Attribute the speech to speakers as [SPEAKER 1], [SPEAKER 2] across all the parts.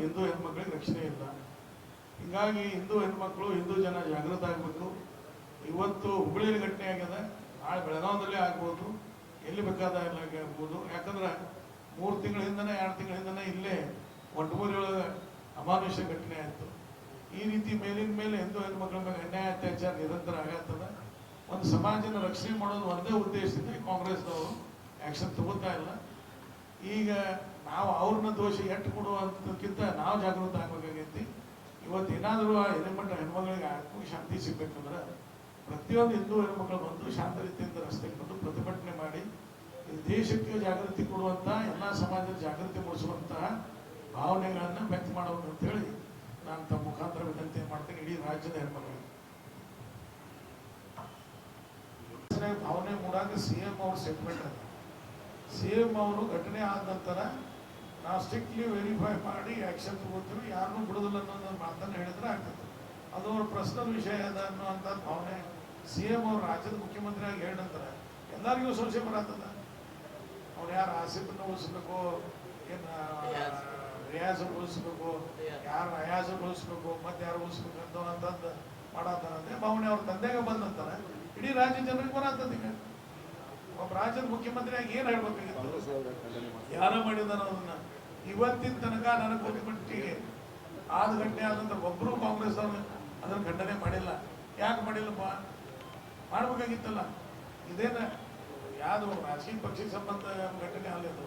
[SPEAKER 1] ಹಿಂದೂ ಹೆಣ್ಮಕ್ಳಿಗೆ ರಕ್ಷಣೆ ಇಲ್ಲ. ಹೀಗಾಗಿ ಹಿಂದೂ ಹೆಣ್ಮಕ್ಳು, ಹಿಂದೂ ಜನ ಜಾಗೃತ ಆಗಬೇಕು. ಇವತ್ತು ಹುಬ್ಬಳ್ಳಿಯಲ್ಲಿ ಘಟನೆ ಆಗ್ಯದ, ನಾಳೆ ಬೆಳಗಾವದಲ್ಲೇ ಆಗ್ಬೋದು, ಎಲ್ಲಿ ಬೇಕಾದ ಎಲ್ಲ ಆಗ್ಬೋದು. ಯಾಕಂದ್ರೆ 3 ತಿಂಗಳ ಹಿಂದನೇ 2 ತಿಂಗಳ ಹಿಂದನೇ ಇಲ್ಲೇ ಒಳಗೆ ಅಮಾನುಷ್ಯ ಘಟನೆ ಆಯಿತು. ಈ ರೀತಿ ಮೇಲಿನ ಮೇಲೆ ಹಿಂದೂ ಹೆಣ್ಮಕ್ಳ ಮೇಲೆ ಅನ್ಯಾಯ ಅತ್ಯಾಚಾರ ನಿರಂತರ ಆಗತ್ತದ. ಒಂದು ಸಮಾಜನ ರಕ್ಷಣೆ ಮಾಡೋದು ಒಂದೇ ಉದ್ದೇಶದಿಂದ ಕಾಂಗ್ರೆಸ್ನವರು ಆ್ಯಕ್ಷನ್ ತಗೋತಾ ಇಲ್ಲ. ಈಗ ನಾವು ಅವ್ರನ್ನ ದೋಷ ಎಟ್ಟು ಕೊಡುವಂತಕ್ಕಿಂತ ನಾವು ಜಾಗೃತ ಆಗಬೇಕಾಗೈತಿ. ಇವತ್ತು ಏನಾದರೂ ಹೆಣ್ಮಕ್ಳಿಗೆ ಶಾಂತಿ ಸಿಗ್ಬೇಕಂದ್ರೆ ಪ್ರತಿಯೊಂದು ಹಿಂದೂ ಹೆಣ್ಮಕ್ಳು ಬಂದು ಶಾಂತ ರೀತಿಯಿಂದ ರಸ್ತೆಗೆ ಬಂದು ಪ್ರತಿಭಟನೆ ಮಾಡಿ ಈ ದೇಶಕ್ಕೆ ಜಾಗೃತಿ ಕೊಡುವಂಥ, ಎಲ್ಲ ಸಮಾಜದ ಜಾಗೃತಿ ಮೂಡಿಸುವಂತಹ ಭಾವನೆಗಳನ್ನು ವ್ಯಕ್ತ ಮಾಡಬೇಕು ಅಂತೇಳಿ ನಾನು ತಮ್ಮ ಮುಖಾಂತರ ವಿನಂತಿ ಮಾಡ್ತೀನಿ ಇಡೀ ರಾಜ್ಯದ ಹೆಣ್ಮಕ್ಳಿಗೆ. ಭಾವನೆ ಮೂಡಾಗ CM ಅವ್ರ ಸ್ಟೇಟ್ಮೆಂಟ್ ಅದ. CM ಅವರು ಘಟನೆ ಆದ ನಂತರ ನಾವು ಸ್ಟ್ರಿಕ್ಟ್ಲಿ ವೆರಿಫೈ ಮಾಡಿ ಆ್ಯಕ್ಷನ್ ತಗೋತೀವಿ, ಯಾರನ್ನೂ ಬಿಡೋದಿಲ್ಲ ಅನ್ನೋದನ್ನು ಮಾತನ್ನು ಹೇಳಿದ್ರೆ ಆಗ್ತದೆ. ಅದು ಅವ್ರ ಪರ್ಸನಲ್ ವಿಷಯ ಅದ ಅನ್ನೋಂಥ ಭಾವನೆ CM ಅವರು ರಾಜ್ಯದ ಮುಖ್ಯಮಂತ್ರಿಯಾಗಿ ಹೇಳಿದ ನಂತರ ಎಲ್ಲರಿಗೂ ಸಂಶಯ ಬರತ್ತದ. ಅವ್ರು ಯಾರು ಆಸಿಫನ್ನು ಉಳಿಸ್ಬೇಕು, ಏನು ರಿಯಾಜ್ ಉಳಿಸ್ಬೇಕು, ಯಾರು ಅಯಾಜ್ ಉಳಿಸ್ಬೇಕು, ಮತ್ತೆ ಯಾರು ಉಳಿಸ್ಬೇಕು ಅನ್ನೋವಂಥದ್ದು ಮಾಡತ್ತಾರಂತೆ ಭಾವನೆ ಅವ್ರ ತಂದೆಗೆ ಬಂದಂತಾರೆ. ಇಡೀ ರಾಜ್ಯ ಜನರಿಗೆ ಬರತ್ತದ. ಈಗ ಒಬ್ಬ ರಾಜ್ಯದ ಮುಖ್ಯಮಂತ್ರಿಯಾಗಿ ಏನು ಹೇಳ್ಬೇಕಾಗಿತ್ತು, ಯಾರ ಮಾಡಿದಾರ ಅದನ್ನ ಇವತ್ತಿನ ತನಕ ನನಗೆ ಗೊತ್ತುಮಟ್ಟಿಗೆ 6 ಗಂಟೆ ಆದಂತ ಒಬ್ಬರು ಕಾಂಗ್ರೆಸ್ ಅವರು ಅದನ್ನ ಖಂಡನೆ ಮಾಡಿಲ್ಲ. ಯಾಕೆ ಮಾಡಿಲ್ಲಪ್ಪ? ಮಾಡ್ಬೇಕಾಗಿತ್ತಲ್ಲ. ಇದೇನ ಯಾವುದು ರಾಜಕೀಯ ಪಕ್ಷಕ್ಕೆ ಸಂಬಂಧ ಘಟನೆ ಅಲ್ಲ, ಇದು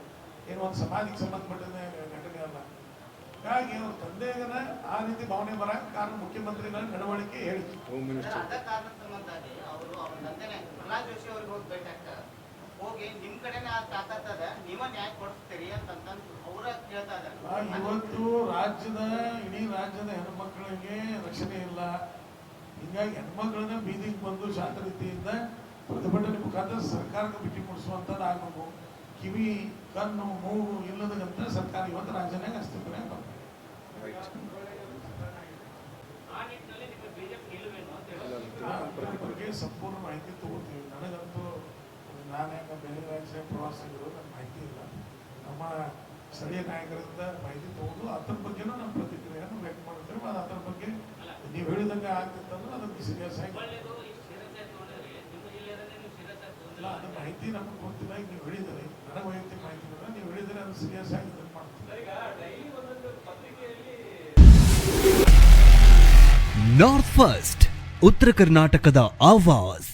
[SPEAKER 1] ಏನು ಒಂದು ಸಮಾಜಕ್ಕೆ ಸಂಬಂಧಪಟ್ಟ ಘಟನೆ ಅಲ್ಲ. ಹಾಗಾಗಿ ಅವ್ರ ತಂದೆಗನ ಆ ರೀತಿ ಭಾವನೆ ಬರಕ್ ಕಾರಣ ಮುಖ್ಯಮಂತ್ರಿಗಳ ನಡವಳಿಕೆ ಹೇಳಿಕೆ.
[SPEAKER 2] ಹೋಗಿ ನಿಮ್ ಕಡೆನೇ ತಾಕತ್ತದ, ನೀವ ನ್ಯಾಯ ಕೊಡಿಸ್ತೀರಿ ಅಂತ ಅವರ ಕೇಳ್ತಾ ಇದ್ದಾರೆ.
[SPEAKER 1] ಇವತ್ತು ಇಡೀ ರಾಜ್ಯದ ಹೆಣ್ಮಕ್ಳಿಗೆ ರಕ್ಷಣೆ ಇಲ್ಲ. ಹೀಗಾಗಿ ಹೆಣ್ಮಕ್ಳನ್ನ ಬೀದಿಗೆ ಬಂದು ಶಾಂತ ರೀತಿಯಿಂದ ಪ್ರತಿಭಟನೆ ಮುಖಾಂತರ ಸರ್ಕಾರಕ್ಕೆ ಬಿಟ್ಟು ಕೊಡಿಸುವಂಥದ್ದು ಆಗಬೇಕು. ಕಿವಿ, ಕಣ್ಣು, ಮೂಗು ಇಲ್ಲದಂತ ಸರ್ಕಾರ ಇವತ್ತು ರಾಜ್ಯನಾಗ ಅಸ್ತಿತ್ವನೇ ಬರ್ತದೆ. ಬಗ್ಗೆ ಸಂಪೂರ್ಣ ಮಾಹಿತಿ ತಗೋತೀವಿ. ನನಗಂತೂ ನಾನು ಯಾಕೆ ಬೇರೆ ರಾಜ್ಯ ಪ್ರವಾಸಿಗರು ನನ್ನ ಮಾಹಿತಿ ಇಲ್ಲ. ನಮ್ಮ ಸ್ಥಳೀಯ ನಾಯಕರಿಂದ ಮಾಹಿತಿ ತಗೊಂಡು ಅದ್ರ ಬಗ್ಗೆನೂ ನಮ್ಮ ಪ್ರತಿಕ್ರಿಯೆಯನ್ನು ವ್ಯಕ್ತ ಮಾಡ್ತೇವೆ. ಅದು ಅದ್ರ ಬಗ್ಗೆ ನೀವು ಹೇಳಿದಂಗೆ ಆಗ್ತಿತ್ತಂದ್ರೆ ಅದಕ್ಕೆ ಸೀರಿಯಸ್ ಆಗಿ ಇಲ್ಲ, ಅದು ಮಾಹಿತಿ ನಮಗೆ ಗೊತ್ತಿಲ್ಲ. ಈಗ ನೀವು ಹೇಳಿದರೆ ನನಗೆ ವೈಯಕ್ತಿಕ ಮಾಹಿತಿ ಇಲ್ಲ, ನೀವು ಹೇಳಿದರೆ ಅದು ಸೀರಿಯಸ್ ಆಗಿ ಇದನ್ನು ಮಾಡ್ತೀವಿ.
[SPEAKER 3] ನಾರ್ತ್ ಫಸ್ಟ್ ಉತ್ತರ ಕರ್ನಾಟಕದ ಆವಾಜ್.